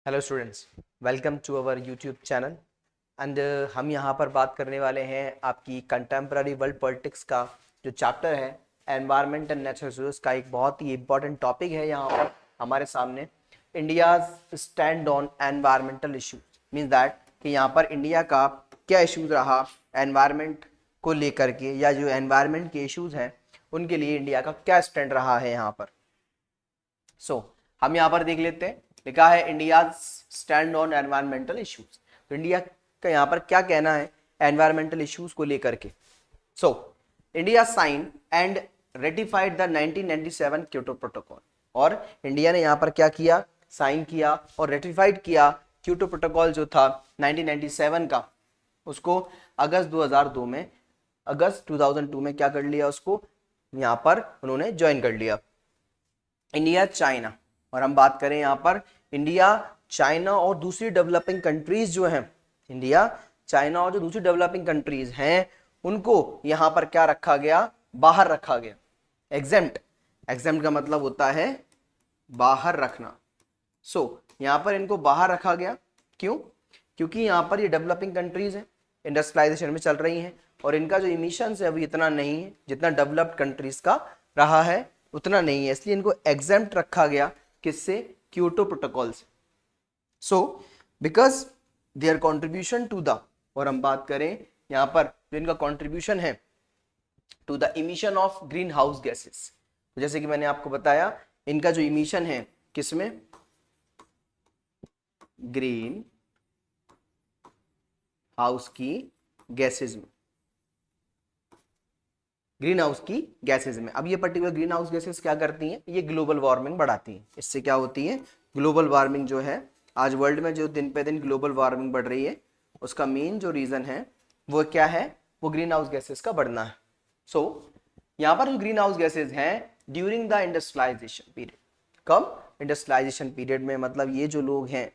Hello students, welcome to our YouTube channel and हम यहाँ पर बात करने वाले हैं आपकी कंटेम्प्ररी वर्ल्ड पॉलिटिक्स का जो चैप्टर है एनवायरनमेंट एंड नेचुरल रिसोर्स का। एक बहुत ही इंपॉर्टेंट टॉपिक है यहाँ पर हमारे सामने, India's stand on environmental issues. Means that कि यहाँ पर इंडिया का क्या इशूज़ रहा एनवायरनमेंट को लेकर के, या जो एनवायरनमेंट के इशूज़ हैं उनके लिए इंडिया का क्या स्टैंड रहा है यहाँ पर। हम यहाँ पर देख लेते हैं, लिखा है India stand on environmental issues. तो इंडिया का यहाँ पर क्या कहना है एनवायरमेंटल इश्यूज को लेकर के। India sign and ratified the 1997 Kyoto Protocol. और इंडिया ने यहाँ पर क्या किया, साइन किया और रेटिफाइड किया क्योटो प्रोटोकॉल जो था 1997 का, उसको अगस्त 2002 में क्या कर लिया, उसको यहाँ पर उन्होंने ज्वाइन कर लिया। इंडिया चाइना, और हम बात करें यहाँ पर इंडिया चाइना और दूसरी डेवलपिंग कंट्रीज जो हैं, इंडिया चाइना और जो दूसरी डेवलपिंग कंट्रीज हैं उनको यहाँ पर क्या रखा गया, बाहर रखा गया। एग्जेम्प्ट का मतलब होता है बाहर रखना। यहाँ पर इनको बाहर रखा गया। क्यों? क्योंकि यहाँ पर ये डेवलपिंग कंट्रीज हैं, इंडस्ट्रियलाइजेशन में चल रही हैं और इनका जो इमिशंस है अभी इतना नहीं है जितना डेवलप्ड कंट्रीज का रहा है, उतना नहीं है, इसलिए इनको एग्जेम्प्ट रखा गया। किससे? क्योटो प्रोटोकॉल से। Because their contribution to the, और हम बात करें यहां पर जो इनका कॉन्ट्रीब्यूशन है to the emission of green house gases, तो जैसे कि मैंने आपको बताया इनका जो इमिशन है किसमें, ग्रीन हाउस की गैसेज में, ग्रीन हाउस की गैसेज में। अब ये पर्टिकुलर ग्रीन हाउस गैसेज क्या करती हैं, ये ग्लोबल वार्मिंग बढ़ाती हैं। इससे क्या होती है, ग्लोबल वार्मिंग जो है, आज वर्ल्ड में जो दिन पे दिन ग्लोबल वार्मिंग बढ़ रही है उसका मेन जो रीजन है वो क्या है, वो ग्रीन हाउस गैसेज का बढ़ना है। यहाँ पर जो ग्रीन हाउस गैसेज हैं ड्यूरिंग द इंडस्ट्रियलाइजेशन पीरियड, कब? इंडस्ट्रियलाइजेशन पीरियड में, मतलब ये जो लोग हैं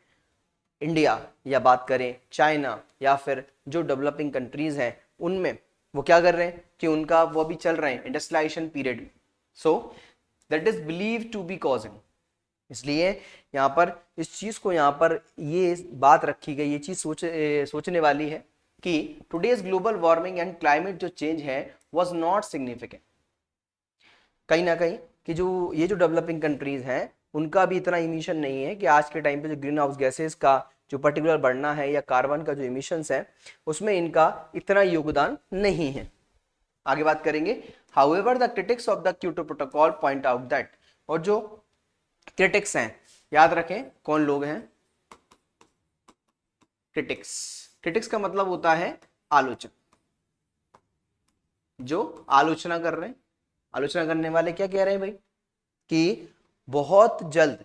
इंडिया या बात करें चाइना या फिर जो डेवलपिंग कंट्रीज हैं उनमें, वो क्या कर रहे हैं कि उनका वो भी चल रहे हैं industrialisation period. That is believe to be causing, इसलिए यहाँ पर इस चीज को यहाँ पर ये बात रखी गई, ये चीज सोचने वाली है कि today's global warming and climate जो चेंज है वाज नॉट सिग्निफिकेंट। कहीं ना कहीं कि जो ये जो डेवलपिंग कंट्रीज हैं उनका भी इतना इमिशन नहीं है कि आज के टाइम पे जो ग्रीन हाउस गैसेस का जो पर्टिकुलर बढ़ना है या कार्बन का जो इमिशंस है उसमें इनका इतना योगदान नहीं है। आगे बात करेंगे। However the critics of the Kyoto protocol point out that, और जो क्रिटिक्स हैं, याद रखें कौन लोग हैं, क्रिटिक्स का मतलब होता है आलोचक, जो आलोचना कर रहे हैं। आलोचना करने वाले क्या कह रहे हैं भाई कि बहुत जल्द,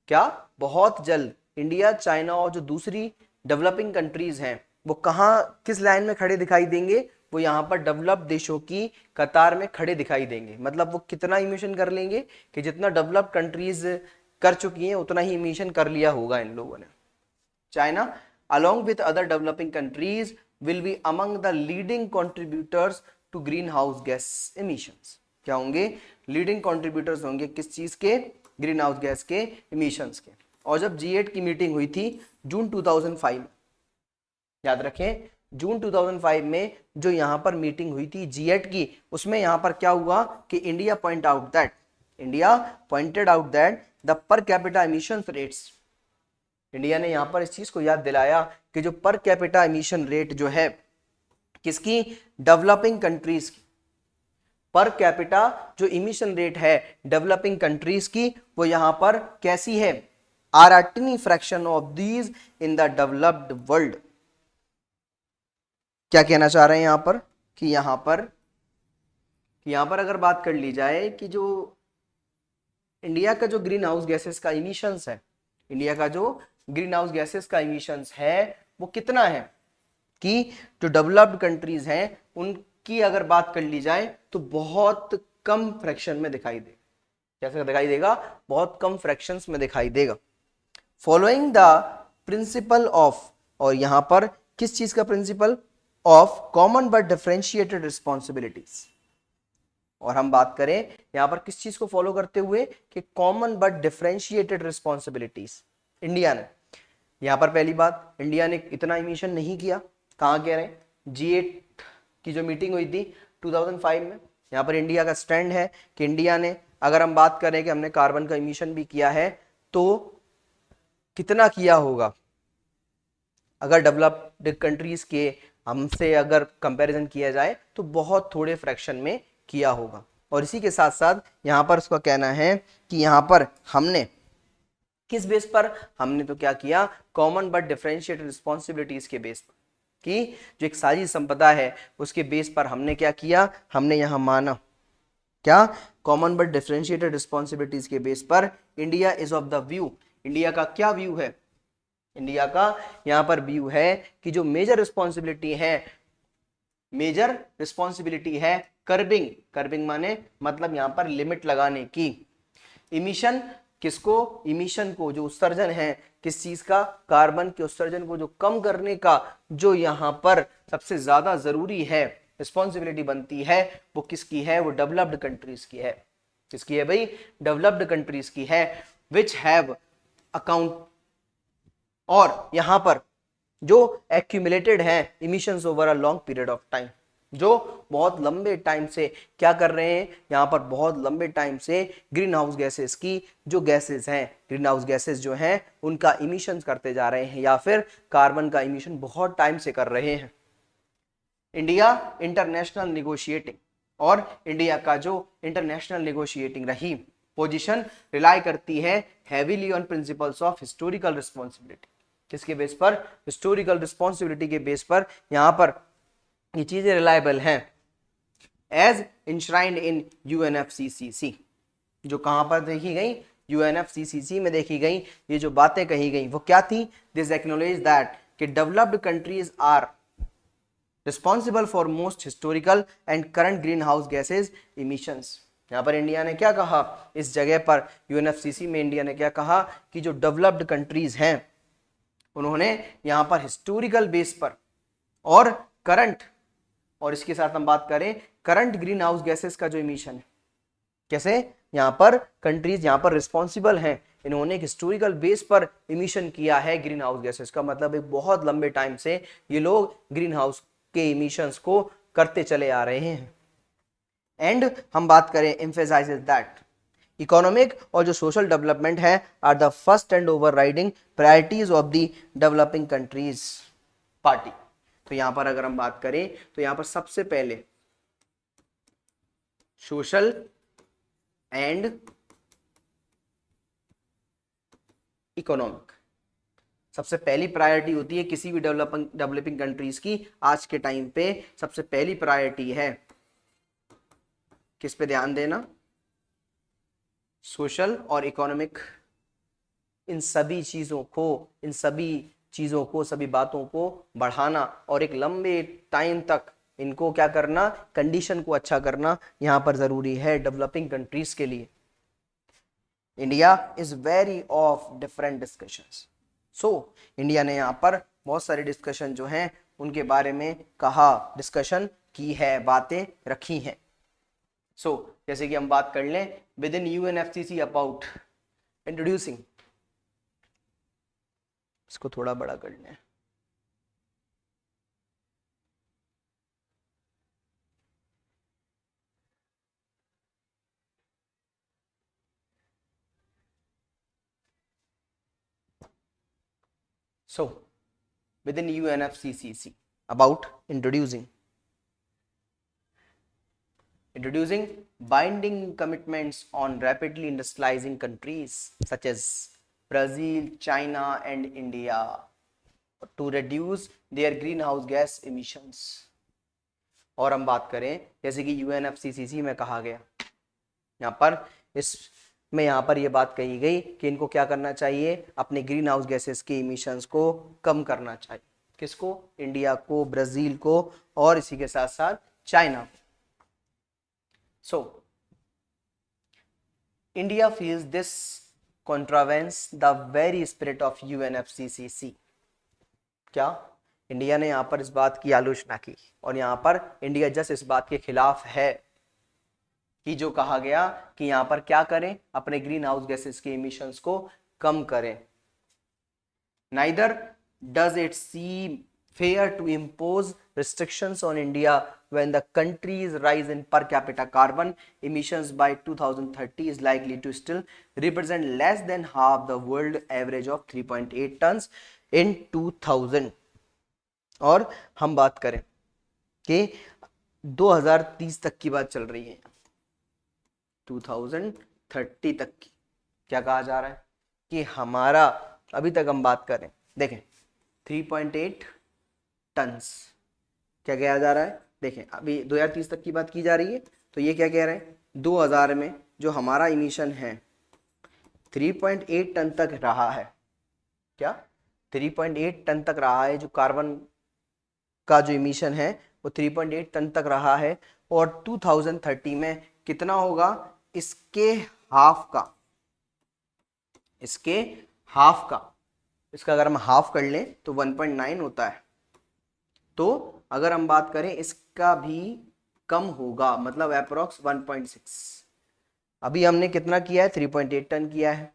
क्या बहुत जल्द इंडिया चाइना और जो दूसरी डेवलपिंग कंट्रीज हैं वो कहां किस लाइन में खड़े दिखाई देंगे, वो यहाँ पर डेवलप्ड देशों की कतार में खड़े दिखाई देंगे। मतलब वो कितना इमिशन कर लेंगे कि जितना डेवलप्ड कंट्रीज कर चुकी हैं उतना ही इमिशन कर लिया होगा इन लोगों ने। China along with other developing countries will be among the leading contributors to greenhouse gas emissions। क्या होंगे? लीडिंग कंट्रीब्यूटर्स होंगे किस चीज के? ग्रीन हाउस गैस के इमिशंस के। और जब G8 की मीटिंग हुई थी जून 2005 में, याद रखें जून 2005 में जो यहां पर मीटिंग हुई थी G8 की, उसमें यहां पर क्या हुआ कि India pointed out that the per capita emissions rates, India ने यहां पर इस चीज को याद दिलाया कि जो पर कैपिटा एमिशन रेट जो है किसकी? डेवलपिंग कंट्रीज की। पर कैपिटा जो इमिशन रेट है डेवलपिंग कंट्रीज की वो यहां पर कैसी है? Are a tiny fraction of these in the developed world. क्या कहना चाह रहे हैं यहां पर कि यहां पर अगर बात कर ली जाए कि जो इंडिया का जो ग्रीन हाउस गैसेस का इमिशंस है, इंडिया का जो ग्रीन हाउस गैसेस का इमिशंस है वो कितना है कि जो डेवलप्ड कंट्रीज हैं उनकी अगर बात कर ली जाए तो बहुत कम फ्रैक्शन में दिखाई देगा। कैसे दिखाई देगा? बहुत कम फ्रैक्शंस में दिखाई देगा। फॉलोइंग द प्रिंसिपल ऑफ, और यहां पर किस चीज का principle? Of common but differentiated responsibilities. और हम बात करें यहां पर किस चीज को फॉलो करते हुए कि common but differentiated responsibilities. India ने यहाँ पर पहली बात, इंडिया ने इतना इमिशन नहीं किया। कहाँ कह रहे हैं, G8 की जो मीटिंग हुई थी 2005 में, यहाँ पर इंडिया का स्टैंड है कि इंडिया ने, अगर हम बात करें कि हमने कार्बन का इमिशन भी किया है तो कितना किया होगा, अगर डेवलप्ड कंट्रीज के हमसे अगर कंपैरिजन किया जाए तो बहुत थोड़े फ्रैक्शन में किया होगा। और इसी के साथ साथ यहाँ पर उसका कहना है कि यहाँ पर हमने किस बेस पर, हमने तो क्या किया, कॉमन बट डिफरेंशिएटेड रिस्पॉन्सिबिलिटीज के बेस पर, कि जो एक साझी संपदा है उसके बेस पर हमने क्या किया, हमने यहाँ माना क्या, कॉमन बट डिफरेंशिएटेड रिस्पॉन्सिबिलिटीज के बेस पर India is of the view, India का क्या व्यू है, इंडिया का यहां पर व्यू है कि जो मेजर रिस्पॉन्सिबिलिटी है कर्बिंग, कर्बिंग माने मतलब यहां पर लिमिट लगाने की, इमिशन किसको, इमिशन को, जो उत्सर्जन है किस चीज का, कार्बन के उत्सर्जन को जो कम करने का जो यहां पर सबसे ज्यादा जरूरी है, रिस्पॉन्सिबिलिटी बनती है, वो किसकी है, वो डेवलप्ड कंट्रीज की है। किसकी है भाई, डेवलप्ड कंट्रीज की है, विच हैव अकाउंट, और यहां पर जो एक्यूमुलेटेड है emissions over a long period of time, जो बहुत लंबे टाइम से क्या कर रहे हैं, यहां पर बहुत लंबे टाइम से ग्रीन हाउस गैसेस की जो गैसेस हैं, ग्रीन हाउस गैसेस जो हैं उनका इमिशन करते जा रहे हैं, या फिर कार्बन का इमिशन बहुत टाइम से कर रहे हैं। इंडिया इंटरनेशनल निगोशिएटिंग, और इंडिया का जो इंटरनेशनल निगोशिएटिंग रही पोजीशन रिलाई करती है heavily on principles of historical responsibility. किसके बेस पर, हिस्टोरिकल रिस्पॉन्सिबिलिटी के बेस पर यहां पर ये चीजें रिलायबल हैं, एज इंश्राइंड इन यूएनएफसीसीसी, जो कहां पर देखी गई, यूएनएफसीसीसी में देखी गई। ये जो बातें कही गई वो क्या थी, दिस एक्नॉलेज दैट कि developed countries are responsible for most historical and current green house gases emissions. यहाँ पर इंडिया ने क्या कहा, इस जगह पर यूएनएफसीसी में इंडिया ने क्या कहा कि जो डेवलप्ड कंट्रीज हैं उन्होंने यहाँ पर हिस्टोरिकल बेस पर और करंट, और इसके साथ हम बात करें करंट ग्रीन हाउस गैसेस का जो इमिशन है, कैसे यहाँ पर कंट्रीज यहाँ पर रिस्पॉन्सिबल हैं, इन्होंने एक हिस्टोरिकल बेस पर इमिशन किया है ग्रीन हाउस गैसेस का, मतलब एक बहुत लंबे टाइम से ये लोग ग्रीन हाउस के इमिशंस को करते चले आ रहे हैं। एंड हम बात करें एम्फेसाइजेस दैट इकोनॉमिक और जो सोशल डेवलपमेंट है are the first and overriding priorities of the developing countries party. तो यहां पर अगर हम बात करें तो यहां पर सबसे पहले सोशल एंड इकोनॉमिक सबसे पहली प्रायोरिटी होती है किसी भी डेवलपिंग कंट्रीज की। आज के टाइम पे सबसे पहली प्रायोरिटी है किस पे ध्यान देना, सोशल और इकोनॉमिक, इन सभी चीजों को सभी बातों को बढ़ाना और एक लंबे टाइम तक इनको क्या करना, कंडीशन को अच्छा करना यहां पर जरूरी है डेवलपिंग कंट्रीज के लिए। India is very of different discussions, so India ने यहाँ पर बहुत सारे डिस्कशन जो हैं उनके बारे में कहा, डिस्कशन की है, बातें रखी हैं। सो जैसे कि हम बात कर लें with in UNFCCC about introducing, इसको थोड़ा बड़ा कर लें, so within UNFCCC about introducing binding commitments on rapidly industrializing countries such as Brazil, China and India to reduce their greenhouse gas emissions। और हम बात करें जैसे कि UNFCCC में कहा गया, यहाँ पर इसमें यहाँ पर ये बात कही गई कि इनको क्या करना चाहिए, अपने ग्रीन हाउस गैसेस के इमिशंस को कम करना चाहिए। किसको, इंडिया को, ब्राजील को और इसी के साथ साथ चाइना को। So, India feels this contravenes the very spirit of UNFCCC। क्या, इंडिया ने यहां पर इस बात की आलोचना की और यहां पर इंडिया जस्ट इस बात के खिलाफ है कि जो कहा गया कि यहां पर क्या करें, अपने ग्रीन हाउस गैसेस के इमिशंस को कम करें। Neither does it seem fair to impose restrictions on India when the country's rise in per capita carbon emissions by 2030 is likely to still represent less than half the world average of 3.8 tons in 2000। और हम बात करें कि 2030 तक की बात चल रही है, 2030 तक की, क्या कहा जा रहा है कि हमारा, अभी तक हम बात करें, देखें 3.8 टन्स, क्या कहा जा रहा है, देखें अभी 2030 तक की बात की जा रही है, तो ये क्या कह रहे हैं, 2000 में जो हमारा इमिशन है 3.8 टन तक रहा है, क्या 3.8 टन तक रहा है, जो कार्बन का जो इमिशन है वो 3.8 टन तक रहा है, और 2030 में कितना होगा, इसके हाफ का, इसके हाफ का, इसका अगर हम हाफ कर लें तो 1.9 होता है, तो अगर हम बात करें इसका भी कम होगा, मतलब अप्रोक्स 1.6। अभी हमने कितना किया है, 3.8 टन किया है,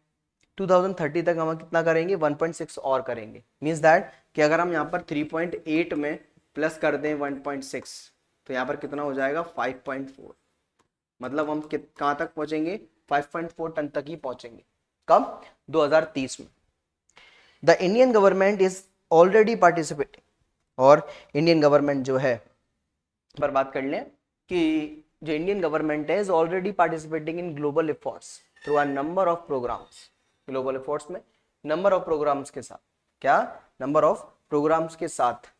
2030 तक हम कितना करेंगे, 1.6 और करेंगे। मीन्स दैट कि अगर हम यहाँ पर 3.8 में प्लस कर दें 1.6 तो यहाँ पर कितना हो जाएगा, 5.4। मतलब हम कहाँ तक पहुंचेंगे, 5.4 टन तक ही पहुंचेंगे। कब, 2030 में। The Indian government is already participating, और इंडियन गवर्नमेंट जो है, पर बात कर लें कि जो इंडियन गवर्नमेंट है is already participating in global efforts through a number of programmes. Global efforts में नंबर ऑफ प्रोग्राम्स के साथ, क्या नंबर ऑफ प्रोग्राम्स के साथ